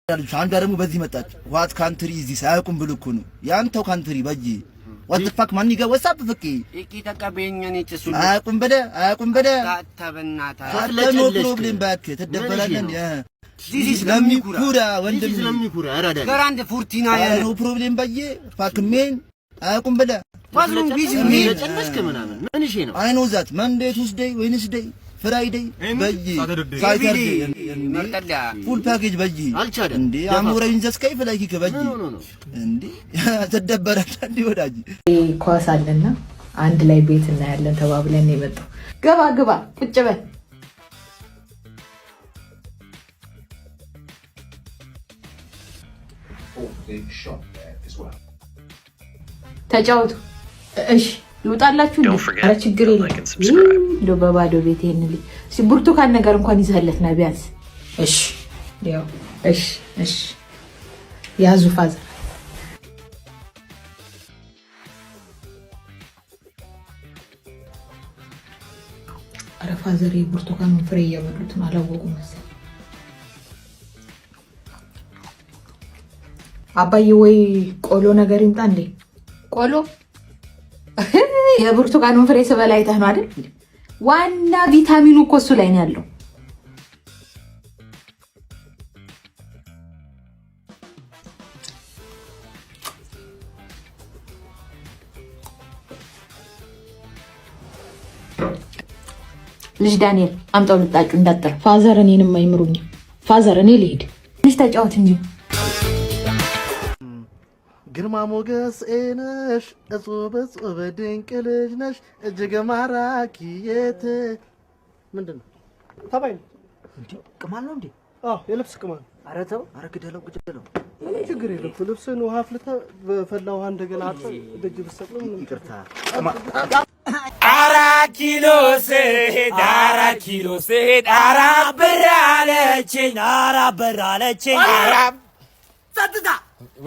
አንዷ ደግሞ በዚህ መጣች ዋት ካንትሪ እዚህ ሳያውቁም ብልኩ ነው ያንተው ካንትሪ በጂ what the fuck ማን ይገ ወሳብ ፍቂ እቂ ተቀበየኛኔ ጥሱ አያውቁም በደ ታተበናታ ነው ፕሮብሌም ባክ ተደበራለን ለሚኩራ ወንድም ለሚኩራ አራዳ ገራንደ ፉርቲና ነው ፕሮብሌም በየ ፋክሜን አያውቁም በደ ዋዝሩም ቢዚ ምን ተጨነስከ ምናምን ምን እሺ ነው አይ ኖ ዛት መንዴ ቱስዴይ ዌንስዴይ ፍራይዴይ በጂ ሳተርዴይ መርጠላ ፉል ፓኬጅ በጂ አልቻለም እንዴ አሞራይን ዘስከይ ፍላይኪ ከበጂ እንዴ ተደበረታ እንዴ ወዳጅ ኳስ አለና አንድ ላይ ቤት እናያለን ተባብለን ነው የመጣው ገባ ቁጭ በል ተጫወቱ እሺ ልውጣላችሁ አረ ችግር የለም ዶ በባዶ ቤት ይሄንልኝ ብርቱካን ነገር እንኳን ይዘህለት ና ቢያንስ እሺ ያው እሺ ያዙ ፋዘር አረ ፋዘር ብርቱካን ፍሬ እያበሉት ነው አላወቁም መሰለኝ አባዬ ወይ ቆሎ ነገር ይምጣ እንዴ ቆሎ የብርቱካኑን ፍሬ ስበላ አይተህ ነው አይደል? ዋና ቪታሚኑ እኮ እሱ ላይ ነው ያለው። ልጅ ዳንኤል አምጣው ልጣጩ እንዳጠር ፋዘር እኔንም አይምሩኝ። ፋዘር እኔ ልሂድ። ልጅ ተጫወት እንጂ ግርማ ሞገስ ነሽ እጹብ ድንቅ ልጅ ነሽ እጅግ ማራኪ የት ምንድነው ተባይ እንዴ ቅማል ነው እንዴ አዎ የልብስ ቅማል ኧረ ተው ኧረ ግደለው እኔ ችግር የለም ልብስን ውሃ አፍልታ በፈላ ውሃ እንደገና አጥቶ ደጅ ብትሰቅለው ምን ይቅርታ አራት ኪሎ ስሄድ አራት ብር አለችኝ አራት ጸጥታ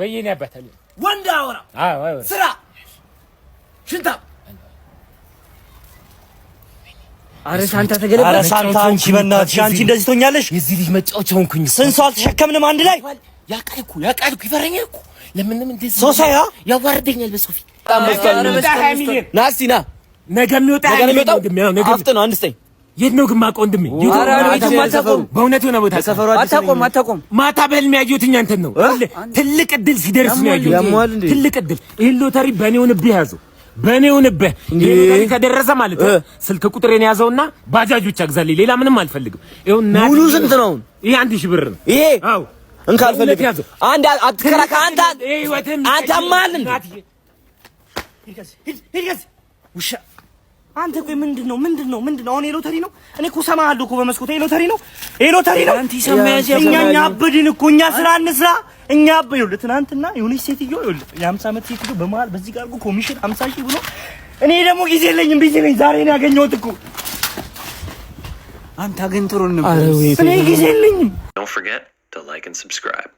ወይኔ አባታለሁ ወንድ አወራ ስራ ሽንታ አረ ሳንታ ተገለበ አረ ሳንታ አንቺ በእናትሽ አንቺ እንደዚህ ትሆኛለሽ የዚህ ልጅ መጫወቻ ሆንኩኝ ስንት ሰው አልተሸከምንም አንድ ላይ ያቃልኩ ይፈረኛል እኮ ለምንም እንደዚህ ሶሳያ ያዋርደኛል በሶፊ ናስቲና ነገ የሚወጣው ነገ አፍጥነው አንድ ስጠኝ የት ነው ግማቆ ወንድሜ በእውነት የሆነ ቦታ አታቆም ማታ በህልሜ ያየሁት አንተን ነው ትልቅ እድል ሲደርስ ነው ያየሁት ትልቅ እድል ይሄን ሎተሪ በእኔ ሆነብህ ያዘው በእኔ ሆነብህ ይሄ ሎተሪ ከደረሰ ማለት ስልክ ቁጥሬን ያዘውና ባጃጅ ብቻ ግዛልኝ ሌላ ምንም አልፈልግም ይኸውና ሙሉ ስንት ነው ይሄ 1000 ብር ነው ይሄ አዎ እንካ አልፈልግም አንድ አትከራካ አንተ ማን ሂድ ውሻ አንተ ቆይ ምንድነው አሁን የሎተሪ ነው እኔ እኮ ሰማሃለሁ እኮ በመስኮት የሎተሪ ነው አንተ ይሰማያስ እኛ አበድን እኮ እኛ ስራ እንስራ እኛ አበዩ ለትናንትና የሆነች ሴትዮ የ50 ዓመት ሴትዮ በመሃል በዚህ ጋር እኮ ኮሚሽን 50,000 ብሎ እኔ ደግሞ ጊዜ የለኝም ቢዚ ነኝ ዛሬ ነው ያገኘሁት እኮ አንተ ግን ጥሩ ነው እኔ ጊዜ የለኝም Don't forget to like and subscribe